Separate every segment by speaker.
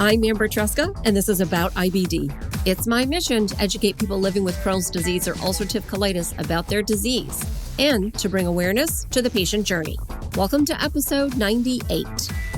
Speaker 1: I'm Amber Tresca, and this is About IBD. It's my mission to educate people living with Crohn's disease or ulcerative colitis about their disease and to bring awareness to the patient journey. Welcome to episode 98.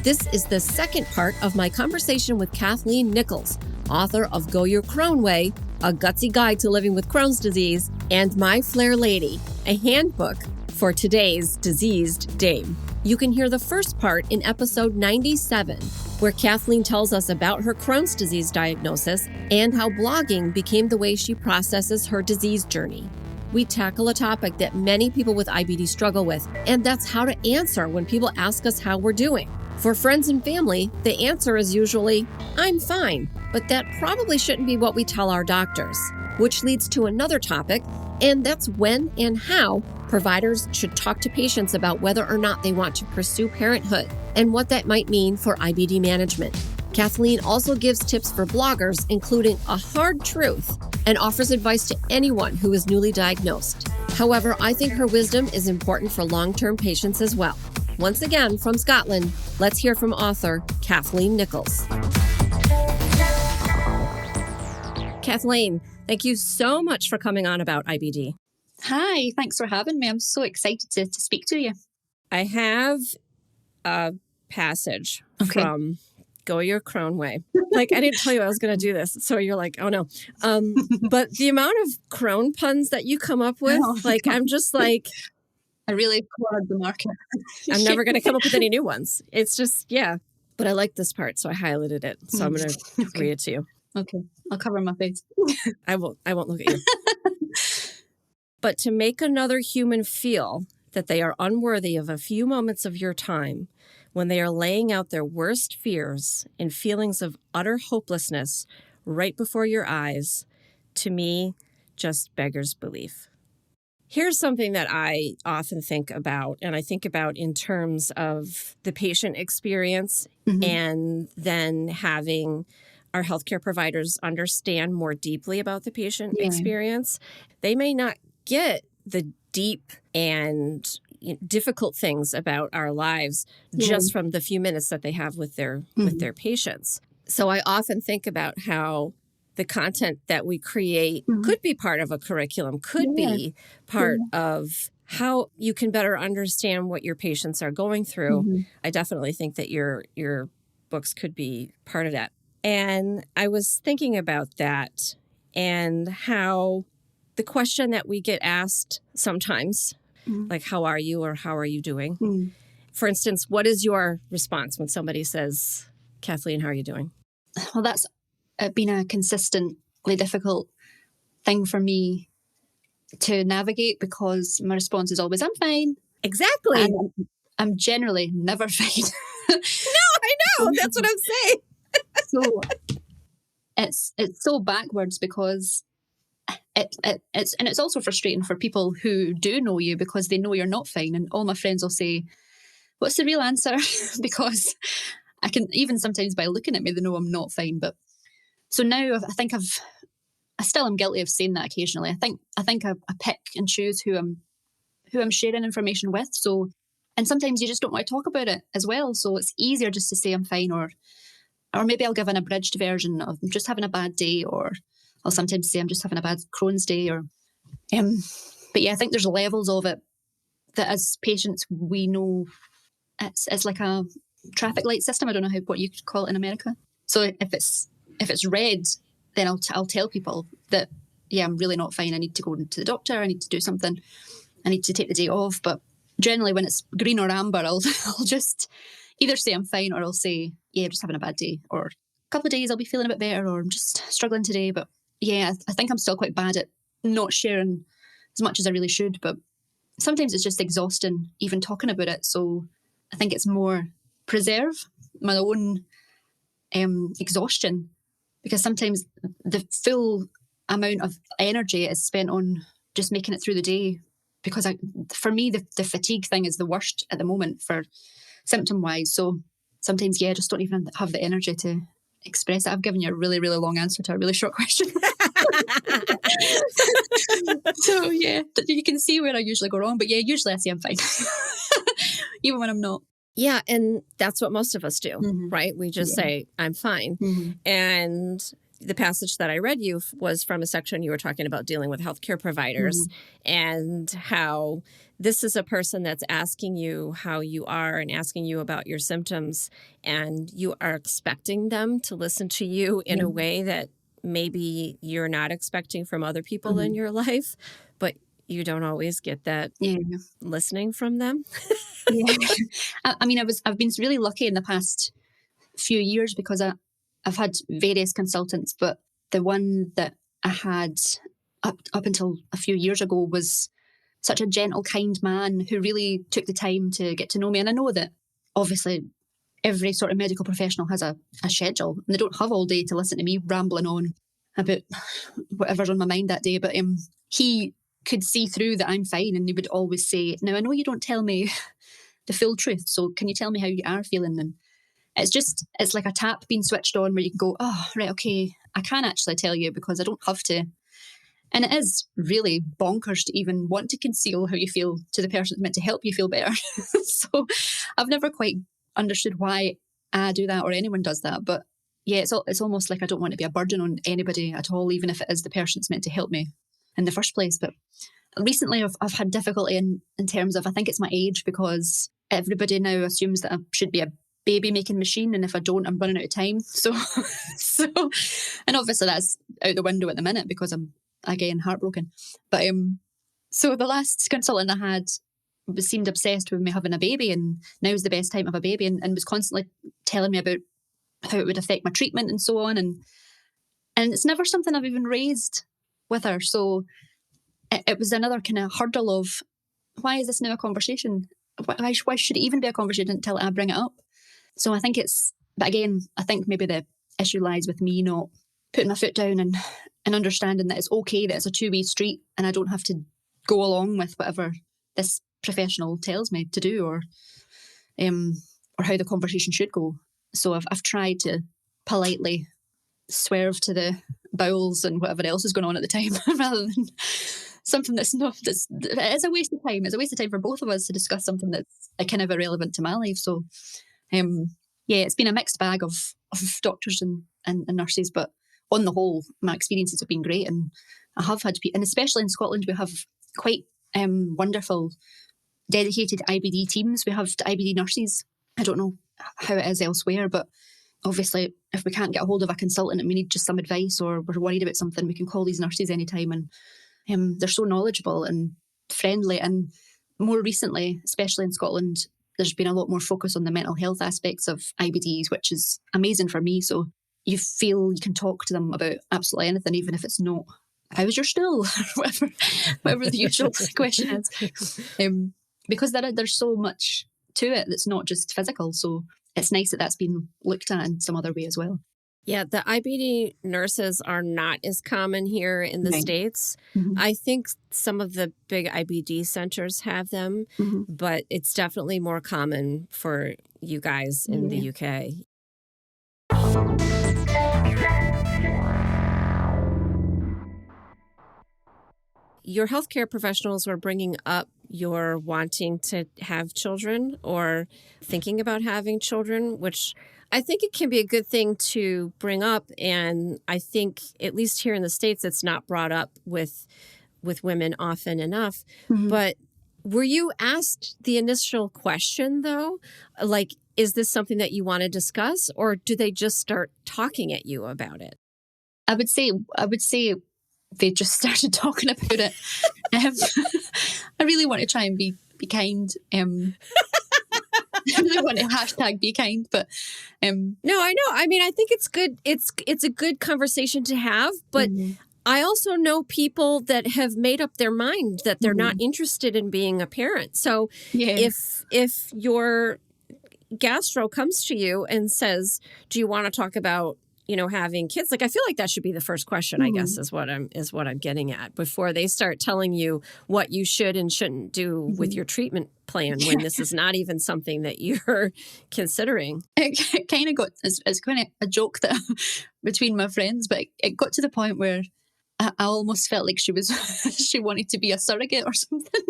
Speaker 1: This is the second part of my conversation with Kathleen Nicholls, author of Your Crohn Way, a gutsy guide to living with Crohn's disease, and My Flair Lady, a handbook for today's diseased dame. You can hear the first part in episode 97, where Kathleen tells us about her Crohn's disease diagnosis and how blogging became the way she processes her disease journey. We tackle a topic that many people with IBD struggle with, and that's how to answer when people ask us how we're doing. For friends and family, the answer is usually, I'm fine, but that probably shouldn't be what we tell our doctors, which leads to another topic, and that's when and how providers should talk to patients about whether or not they want to pursue parenthood and what that might mean for IBD management. Kathleen also gives tips for bloggers, including a hard truth, and offers advice to anyone who is newly diagnosed. However, I think her wisdom is important for long-term patients as well. Once again, from Scotland, let's hear from author Kathleen Nicholls. Kathleen, thank you so much for coming on About IBD.
Speaker 2: Hi, thanks for having me. I'm so excited to speak to you.
Speaker 1: I have a passage from Your Crohn Way. Like, I didn't tell you I was going to do this, so you're like, oh no. But the amount of Crohn puns that you come up with, I'm just like...
Speaker 2: I really cornered the market.
Speaker 1: I'm never going to come up with any new ones. It's just, yeah. But I like this part, so I highlighted it. So I'm going to read it to you.
Speaker 2: Okay, I'll cover my face.
Speaker 1: I won't look at you. But to make another human feel that they are unworthy of a few moments of your time when they are laying out their worst fears and feelings of utter hopelessness right before your eyes, to me, just beggars belief. Here's something that I often think about, and I think about in terms of the patient experience and then having our healthcare providers understand more deeply about the patient experience. They may not get the deep and difficult things about our lives just from the few minutes that they have with their patients. So I often think about how the content that we create could be part of a curriculum, could be part of how you can better understand what your patients are going through. I definitely think that your books could be part of that. And I was thinking about that and how the question that we get asked sometimes, like, how are you or how are you doing? For instance, what is your response when somebody says, Kathleen, how are you doing?
Speaker 2: Well, that's been a consistently difficult thing for me to navigate because my response is always, I'm fine.
Speaker 1: Exactly.
Speaker 2: And I'm generally never fine.
Speaker 1: No, I know. That's what I'm saying.
Speaker 2: So it's so backwards because it's also frustrating for people who do know you because they know you're not fine. And all my friends will say, what's the real answer? Because I can, even sometimes by looking at me, they know I'm not fine. But so now I still am guilty of saying that occasionally. I think I pick and choose who I'm sharing information with. So, and sometimes you just don't want to talk about it as well. So it's easier just to say I'm fine, or maybe I'll give an abridged version of I'm just having a bad day, or I'll sometimes say I'm just having a bad Crohn's day, or but yeah, I think there's levels of it that as patients we know it's like a traffic light system. I don't know what you could call it in America. So if it's red, then I'll tell people that I'm really not fine. I need to go to the doctor. I need to do something. I need to take the day off. But generally, when it's green or amber, I'll just either say I'm fine or I'll say I'm just having a bad day, or a couple of days I'll be feeling a bit better, or I'm just struggling today. But I think I'm still quite bad at not sharing as much as I really should. But sometimes it's just exhausting even talking about it. So I think it's more preserve my own exhaustion, because sometimes the full amount of energy is spent on just making it through the day. Because for me, the fatigue thing is the worst at the moment for symptom-wise. So sometimes, I just don't even have the energy to express it. I've given you a really, really long answer to a really short question. So you can see where I usually go wrong. But usually I say I'm fine, even when I'm not.
Speaker 1: Yeah. And that's what most of us do,
Speaker 2: Mm-hmm.
Speaker 1: right? We just
Speaker 2: Yeah.
Speaker 1: say, I'm fine.
Speaker 2: Mm-hmm.
Speaker 1: And the passage that I read you was from a section you were talking about dealing with healthcare providers and how this is a person that's asking you how you are and asking you about your symptoms, and you are expecting them to listen to you in a way that maybe you're not expecting from other people in your life, but you don't always get that listening from them.
Speaker 2: Yeah. I mean, I've been really lucky in the past few years because I've had various consultants, but the one that I had up until a few years ago was such a gentle, kind man who really took the time to get to know me. And I know that obviously every sort of medical professional has a schedule, and they don't have all day to listen to me rambling on about whatever's on my mind that day. But he could see through that I'm fine, and he would always say, now I know you don't tell me the full truth, so can you tell me how you are feeling? And it's like a tap being switched on where you can go, oh, right, okay, I can actually tell you because I don't have to. And it is really bonkers to even want to conceal how you feel to the person that's meant to help you feel better. So I've never quite understood why I do that or anyone does that. But yeah, it's almost like I don't want to be a burden on anybody at all, even if it is the person that's meant to help me in the first place. But recently I've had difficulty in terms of, I think it's my age, because everybody now assumes that I should be a baby making machine, and if I don't, I'm running out of time. So and obviously that's out the window at the minute because I'm again heartbroken. But so the last consultant I had seemed obsessed with me having a baby, and now's the best time to have a baby, and was constantly telling me about how it would affect my treatment and so on, and it's never something I've even raised with her. So it was another kind of hurdle of, why is this now a conversation? Why should it even be a conversation until I bring it up? So I think but again, I think maybe the issue lies with me not putting my foot down and understanding that it's okay, that it's a two-way street, and I don't have to go along with whatever this professional tells me to do, or how the conversation should go. So I've tried to politely swerve to the bowels and whatever else is going on at the time, rather than something it's a waste of time. It's a waste of time for both of us to discuss something that's kind of irrelevant to my life. So yeah, it's been a mixed bag of doctors and nurses, but on the whole, my experiences have been great. And I have had, and especially in Scotland, we have quite wonderful dedicated IBD teams. We have IBD nurses. I don't know how it is elsewhere, but obviously if we can't get a hold of a consultant and we need just some advice, or we're worried about something, we can call these nurses anytime. And they're so knowledgeable and friendly. And more recently, especially in Scotland, there's been a lot more focus on the mental health aspects of IBDs, which is amazing for me. So you feel you can talk to them about absolutely anything, even if it's not, how's your stool? Or whatever the usual question is. Because there's so much to it that's not just physical. So it's nice that that's been looked at in some other way as well.
Speaker 1: Yeah, the IBD nurses are not as common here in the States.
Speaker 2: Mm-hmm.
Speaker 1: I think some of the big IBD centers have them, but it's definitely more common for you guys in the UK. Your healthcare professionals were bringing up your wanting to have children or thinking about having children, which I think it can be a good thing to bring up. And I think, at least here in the States, it's not brought up with women often enough. Mm-hmm. But were you asked the initial question, though? Like, is this something that you want to discuss? Or do they just start talking at you about it?
Speaker 2: I would say they just started talking about it. I really want to try and be kind. I really want to hashtag be kind, but
Speaker 1: no, I know. I mean, I think it's good. It's a good conversation to have, but I also know people that have made up their mind that they're not interested in being a parent. So if your gastro comes to you and says, "Do you want to talk about, having kids?" Like, I feel like that should be the first question, I guess, is what I'm getting at, before they start telling you what you should and shouldn't do with your treatment plan, when this is not even something that you're considering.
Speaker 2: It kind of got, it's kind of a joke that between my friends, but it got to the point where I almost felt like she wanted to be a surrogate or something,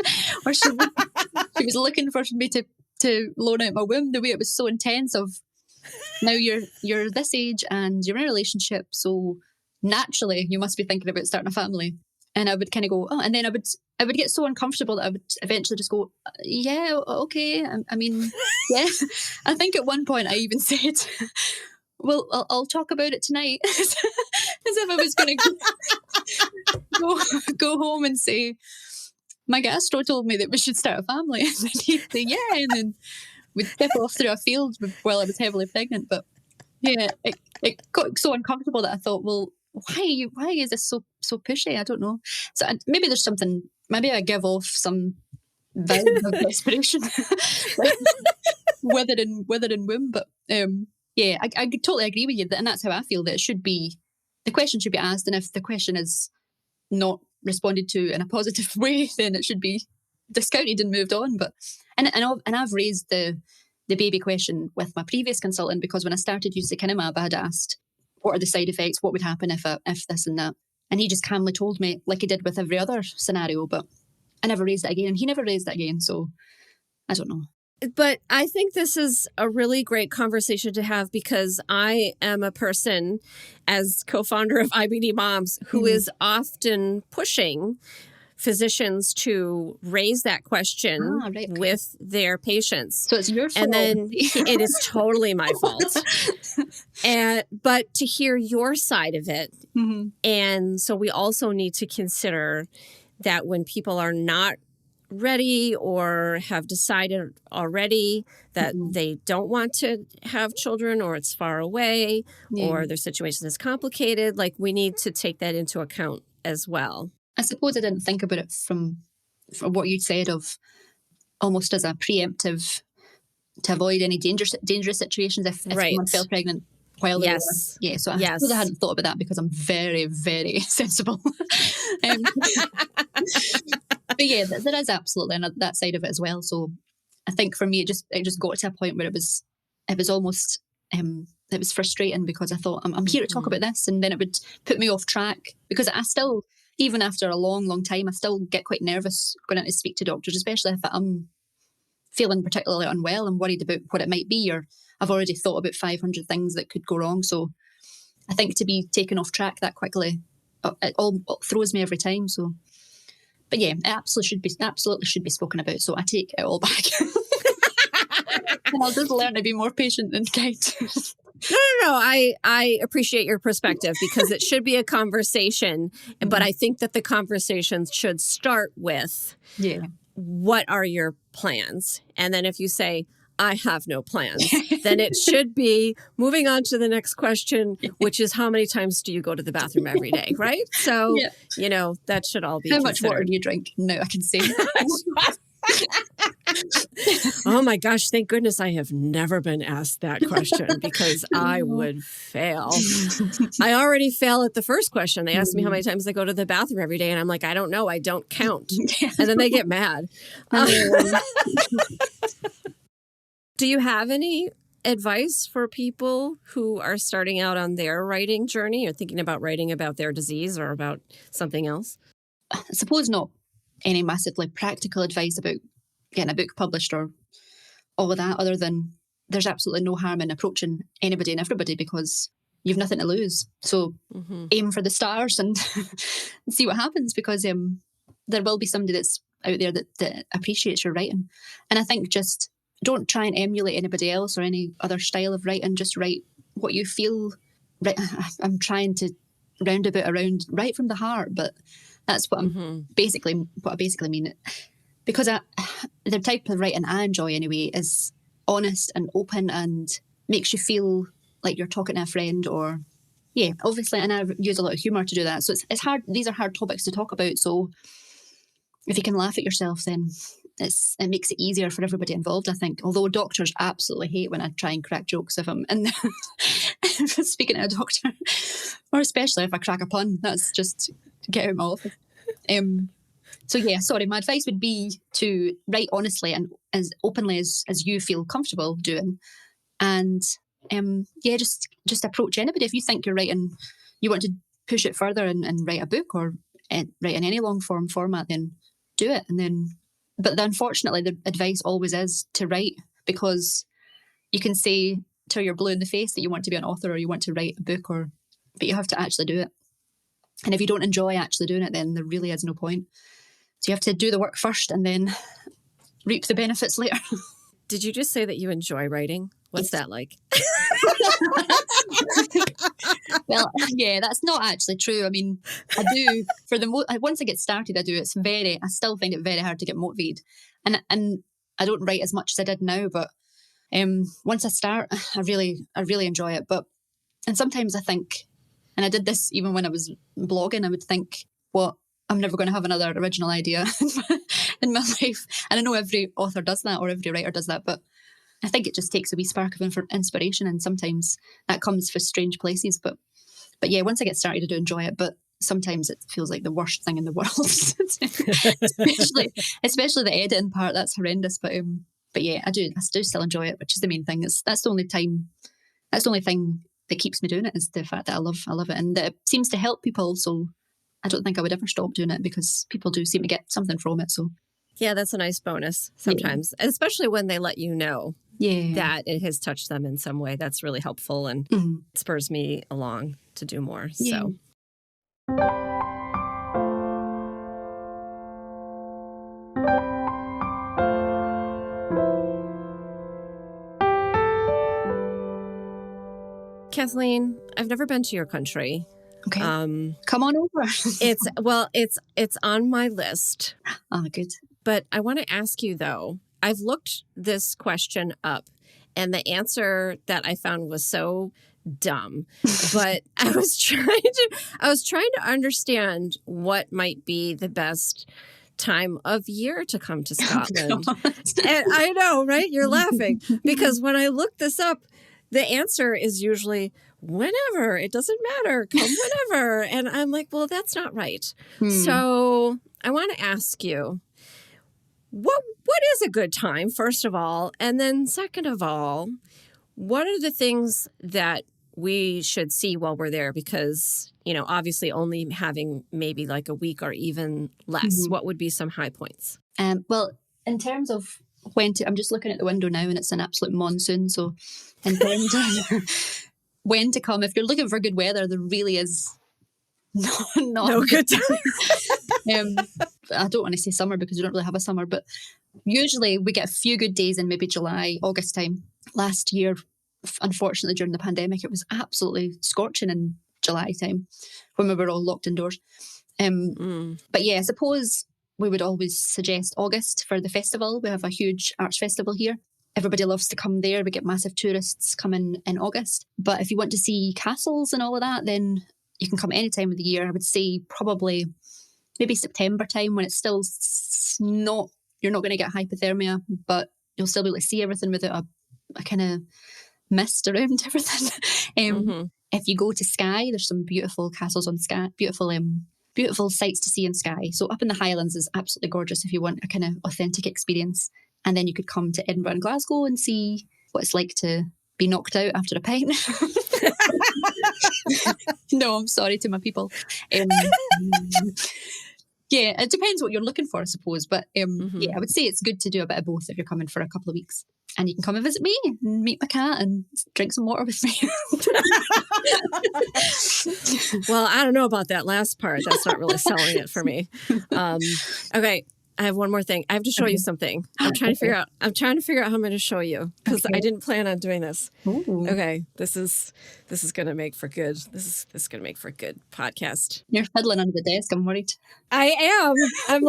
Speaker 2: or she was looking for me to to loan out my womb, the way it was so intense of now you're this age and you're in a relationship, so naturally you must be thinking about starting a family. And I would kind of go, oh, and then I would get so uncomfortable that I would eventually just go, yeah, okay. I mean, yeah. I think at one point I even said, well, I'll talk about it tonight, as if I was going to go home and say, my gastro told me that we should start a family. And then he'd say, yeah, and then we'd step off through a field while I was heavily pregnant. But yeah, it got so uncomfortable that I thought, well, why is this so pushy? I don't know. So maybe there's something. Maybe I give off some vibe of desperation, withered in womb. But yeah, I totally agree with you, and that's how I feel. That it should be, the question should be asked, and if the question is not responded to in a positive way, then it should be discounted and moved on. But and I've raised the baby question with my previous consultant, because when I started usikinumab, I had asked, what are the side effects? What would happen if this and that? And he just calmly told me, like he did with every other scenario, but I never raised it again. And he never raised it again. So I don't know.
Speaker 1: But I think this is a really great conversation to have, because I am a person, as co-founder of IBD Moms, who is often pushing physicians to raise that question with their patients.
Speaker 2: So it's your fault.
Speaker 1: And then it is totally my fault. But to hear your side of it. Mm-hmm. And so we also need to consider that when people are not ready or have decided already that they don't want to have children, or it's far away, or their situation is complicated, like we need to take that into account as well.
Speaker 2: I suppose I didn't think about it from what you'd said, of almost as a preemptive to avoid any dangerous situations if someone fell pregnant while they were. Yeah, so I suppose I hadn't thought about that, because I'm very, very sensible. But yeah, there is absolutely that side of it as well. So I think for me, it just got to a point where it was almost it was frustrating, because I thought I'm here to talk about this, and then it would put me off track, because I still, even after a long, long time, I still get quite nervous going in to speak to doctors, especially if I'm feeling particularly unwell and worried about what it might be, or I've already thought about 500 things that could go wrong. So I think to be taken off track that quickly, it all throws me every time. So, but yeah, it absolutely should be spoken about. So I take it all back. And I'll just learn to be more patient and kind.
Speaker 1: No. I appreciate your perspective, because it should be a conversation. But I think that the conversation should start with, what are your plans? And then if you say, I have no plans, then it should be moving on to the next question, which is, how many times do you go to the bathroom every day, right? So, that should all be
Speaker 2: How
Speaker 1: considered.
Speaker 2: much water do you drink? No, I can say.
Speaker 1: Oh my gosh, thank goodness I have never been asked that question, because I would fail. I already fail at the first question. They ask me how many times I go to the bathroom every day, and I'm like, I don't know, I don't count. And then they get mad. Do you have any advice for people who are starting out on their writing journey, or thinking about writing about their disease or about something else?
Speaker 2: I suppose not any massively practical advice about getting a book published or all of that, other than there's absolutely no harm in approaching anybody and everybody, because you've nothing to lose. So aim for the stars and see what happens, because there will be somebody that's out there that appreciates your writing. And I think just don't try and emulate anybody else or any other style of writing. Just write what you feel. I'm trying to roundabout around, write from the heart, but that's what what I basically mean. Because the type of writing I enjoy anyway is honest and open and makes you feel like you're talking to a friend, or obviously, and I use a lot of humour to do that. So it's hard. These are hard topics to talk about. So if you can laugh at yourself, then it makes it easier for everybody involved, I think. Although doctors absolutely hate when I try and crack jokes if I'm speaking to a doctor, or especially if I crack a pun. That's just get out of my office. So my advice would be to write honestly and as openly as you feel comfortable doing, and just approach anybody. If you think you're writing, you want to push it further and write a book or write in any long form format, then do it, and then But unfortunately, the advice always is to write, because you can say till you're blue in the face that you want to be an author or you want to write a book, but you have to actually do it. And if you don't enjoy actually doing it, then there really is no point. So you have to do the work first and then reap the benefits later.
Speaker 1: Did you just say that you enjoy writing? What's that like?
Speaker 2: Well, yeah, that's not actually true. I mean, I do once I get started, I do. I still find it very hard to get motivated, and I don't write as much as I did now. But once I start, I really enjoy it. And sometimes I think, and I did this even when I was blogging, I would think, well, I'm never going to have another original idea in my life. And I know every author does that, or every writer does that, but I think it just takes a wee spark of inspiration, and sometimes that comes from strange places. But yeah, once I get started, I do enjoy it, but sometimes it feels like the worst thing in the world, especially the editing part. That's horrendous. But yeah, I do still enjoy it, which is the main thing. That's the only thing that keeps me doing it, is the fact that I love it, and that it seems to help people. So I don't think I would ever stop doing it, because people do seem to get something from it. So
Speaker 1: yeah, that's a nice bonus sometimes, especially when they let you know that it has touched them in some way. That's really helpful and spurs me along to do more.
Speaker 2: Yeah.
Speaker 1: So. Kathleen, I've never been to your country.
Speaker 2: Okay. Come on over.
Speaker 1: It's on my list.
Speaker 2: Oh, good.
Speaker 1: But I want to ask you, though, I've looked this question up, and the answer that I found was so dumb. But I was trying to understand what might be the best time of year to come to Scotland. And I know, right? You're laughing, because when I looked this up, the answer is usually whenever. It doesn't matter. Come whenever. And I'm like, well, that's not right. So I want to ask you, what is a good time, first of all? And then second of all, what are the things that we should see while we're there? Because, obviously only having maybe like a week or even less, what would be some high points?
Speaker 2: Well, in terms of I'm just looking at the window now, and it's an absolute monsoon. So in terms of when to come, if you're looking for good weather, there really is no good time. I don't want to say summer, because we don't really have a summer, but usually we get a few good days in maybe July, August time. Last year, unfortunately, during the pandemic, it was absolutely scorching in July time when we were all locked indoors. But yeah, I suppose we would always suggest August for the festival. We have a huge arts festival here. Everybody loves to come there. We get massive tourists coming in August. But if you want to see castles and all of that, then you can come any time of the year. I would say probably maybe September time, when it's still you're not going to get hypothermia, but you'll still be able to see everything without a kind of mist around everything. If you go to Skye, there's some beautiful castles on Skye, beautiful sights to see in Skye. So up in the Highlands is absolutely gorgeous if you want a kind of authentic experience. And then you could come to Edinburgh and Glasgow and see what it's like to be knocked out after a pint. No, I'm sorry to my people. Yeah, it depends what you're looking for, I suppose. But yeah, I would say it's good to do a bit of both if you're coming for a couple of weeks. And you can come and visit me and meet my cat and drink some water with me.
Speaker 1: Well, I don't know about that last part. That's not really selling it for me. Okay. I have one more thing. I have to show you something. I'm trying to figure out how I'm going to show you, because I didn't plan on doing this. Ooh. Okay. This is going to make for good. This is going to make for a good podcast.
Speaker 2: You're fiddling under the desk. I'm worried.
Speaker 1: I am. I'm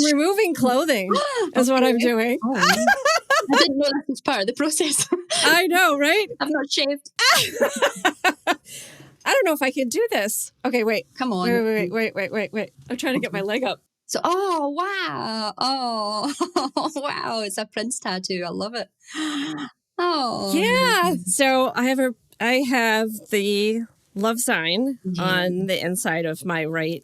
Speaker 1: removing clothing is what I'm doing.
Speaker 2: Oh, I didn't know that was part of the process.
Speaker 1: I know, right?
Speaker 2: I'm not shaved.
Speaker 1: I don't know if I can do this. Okay, wait.
Speaker 2: Come on.
Speaker 1: Wait. I'm trying to get my leg up.
Speaker 2: So, oh, wow. Oh, wow. It's a Prince tattoo. I love it. Oh.
Speaker 1: Yeah. So I have the love sign on the inside of my right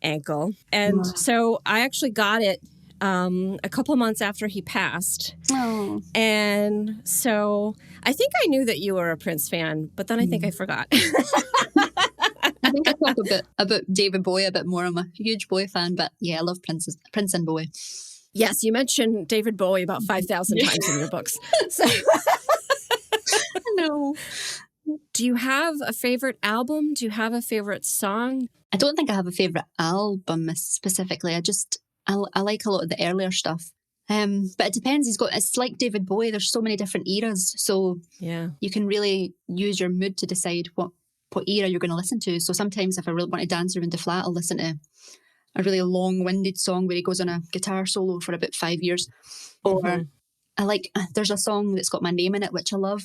Speaker 1: ankle. And so I actually got it a couple months after he passed.
Speaker 2: Oh.
Speaker 1: And so I think I knew that you were a Prince fan, but then I think I forgot.
Speaker 2: I think I talk about David Bowie a bit more. I'm a huge Bowie fan, but yeah, I love Prince and Bowie.
Speaker 1: Yes, you mentioned David Bowie about 5,000 times in your books. So,
Speaker 2: No.
Speaker 1: do you have a favorite album? Do you have a favorite song?
Speaker 2: I don't think I have a favourite album specifically. I like a lot of the earlier stuff. But it depends. It's like David Bowie. There's so many different eras. So
Speaker 1: Yeah.
Speaker 2: you can really use your mood to decide what era you're going to listen to. So sometimes if I really want to dance around the flat, I'll listen to a really long-winded song where he goes on a guitar solo for about 5 years. Or there's a song that's got my name in it, which I love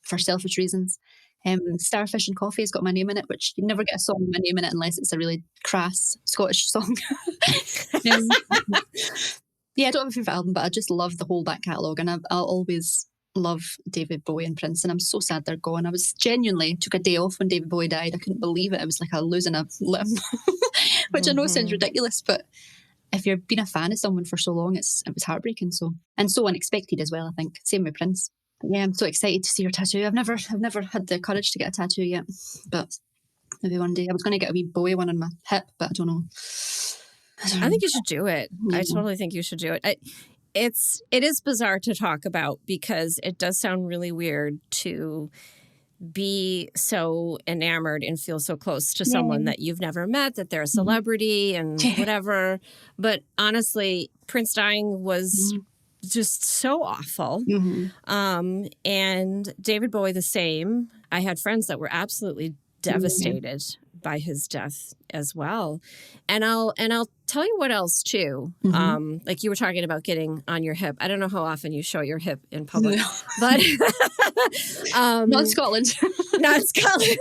Speaker 2: for selfish reasons. Starfish and Coffee has got my name in it, which you never get a song with my name in it unless it's a really crass Scottish song. Yeah, I don't have a favourite album, but I just love the whole back catalogue, and I'll always love David Bowie and Prince, and I'm so sad they're gone. I was genuinely took a day off when David Bowie died. I couldn't believe it. It was like losing a limb, which I know sounds ridiculous, but if you've been a fan of someone for so long, it was heartbreaking. And so unexpected as well, I think. Same with Prince. But yeah, I'm so excited to see your tattoo. I've never had the courage to get a tattoo yet, but maybe one day. I was going to get a wee Bowie one on my hip, but I don't know.
Speaker 1: I think you should do it. I totally think you should do it. It is bizarre to talk about because it does sound really weird to be so enamored and feel so close to someone that you've never met, that they're a celebrity and whatever. But honestly, Prince dying was just so awful. And David Bowie the same. I had friends that were absolutely devastated by his death as well. And I'll tell you what else too. Like you were talking about getting on your hip. I don't know how often you show your hip in public, but
Speaker 2: not in Scotland.
Speaker 1: Not in Scotland.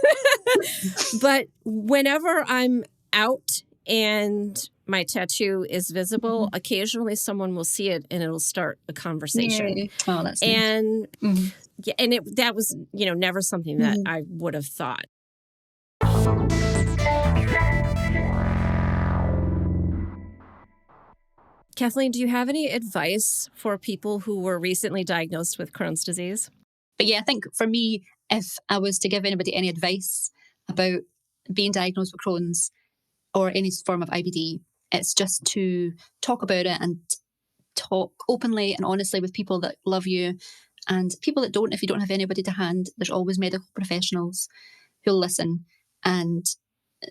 Speaker 1: But whenever I'm out and my tattoo is visible, occasionally someone will see it and it'll start a conversation.
Speaker 2: Yay. Oh, that's nice.
Speaker 1: And that was, never something that I would have thought. Kathleen, do you have any advice for people who were recently diagnosed with Crohn's disease?
Speaker 2: But yeah, I think for me, if I was to give anybody any advice about being diagnosed with Crohn's or any form of IBD, it's just to talk about it and talk openly and honestly with people that love you, and people that don't. If you don't have anybody to hand, there's always medical professionals who'll listen, and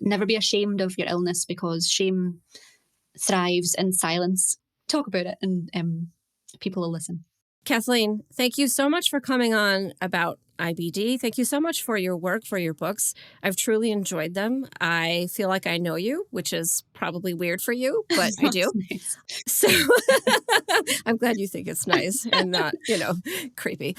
Speaker 2: never be ashamed of your illness, because shame thrives in silence. Talk about it and people will listen.
Speaker 1: Kathleen, thank you so much for coming on about IBD. Thank you so much for your work, for your books. I've truly enjoyed them. I feel like I know you, which is probably weird for you, but I do.
Speaker 2: Nice.
Speaker 1: So I'm glad you think it's nice and not, creepy.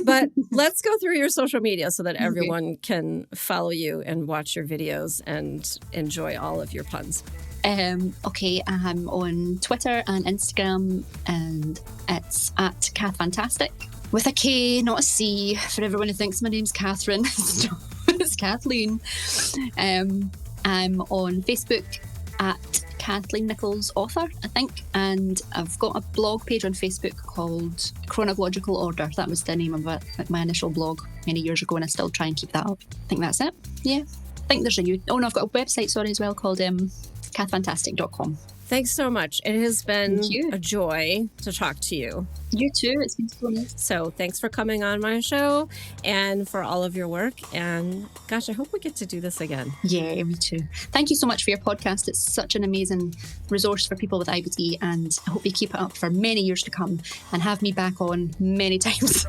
Speaker 1: But let's go through your social media so that everyone can follow you and watch your videos and enjoy all of your puns.
Speaker 2: Okay, I'm on Twitter and Instagram, and it's at KathFantastic with a K, not a C, for everyone who thinks my name's Catherine. It's Kathleen. I'm on Facebook at Kathleen Nicholls Author, I think, and I've got a blog page on Facebook called Chronological Order. That was the name of it, like my initial blog many years ago, and I still try and keep that up. I think that's it. Yeah. I think there's I've got a website, as well, called kathfantastic.com.
Speaker 1: Thanks so much. It has been a joy to talk to you.
Speaker 2: You too. It's been so nice.
Speaker 1: So thanks for coming on my show and for all of your work. And gosh, I hope we get to do this again.
Speaker 2: Yeah, me too. Thank you so much for your podcast. It's such an amazing resource for people with IBD, and I hope you keep it up for many years to come and have me back on many times.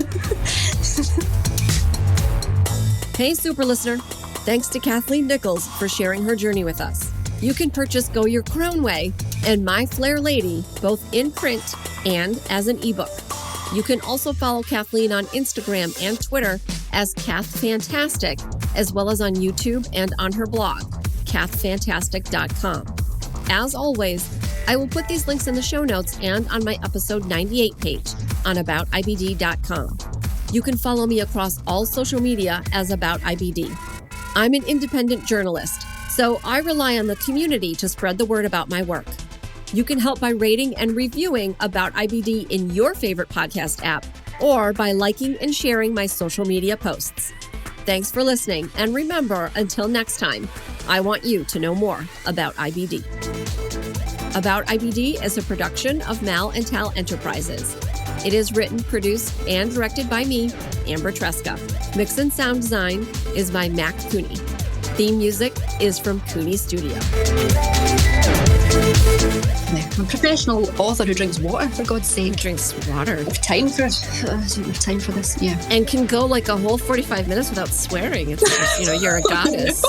Speaker 1: Hey, super listener. Thanks to Kathleen Nicholls for sharing her journey with us. You can purchase Go Your Crohn Way and My Flair Lady, both in print and as an ebook. You can also follow Kathleen on Instagram and Twitter as KathFantastic, as well as on YouTube and on her blog, KathFantastic.com. As always, I will put these links in the show notes and on my episode 98 page on AboutIBD.com. You can follow me across all social media as About IBD. I'm an independent journalist, so I rely on the community to spread the word about my work. You can help by rating and reviewing About IBD in your favorite podcast app, or by liking and sharing my social media posts. Thanks for listening, and remember, until next time, I want you to know more about IBD. About IBD is a production of Mal and Tal Enterprises. It is written, produced, and directed by me, Amber Tresca. Mix and sound design is by Mac Cooney. Theme music is from Cooney Studio.
Speaker 2: I'm a professional author who drinks water, for God's sake.
Speaker 1: Drinks water.
Speaker 2: I don't have time for this. Yeah.
Speaker 1: And can go like a whole 45 minutes without swearing. It's just, you're a goddess.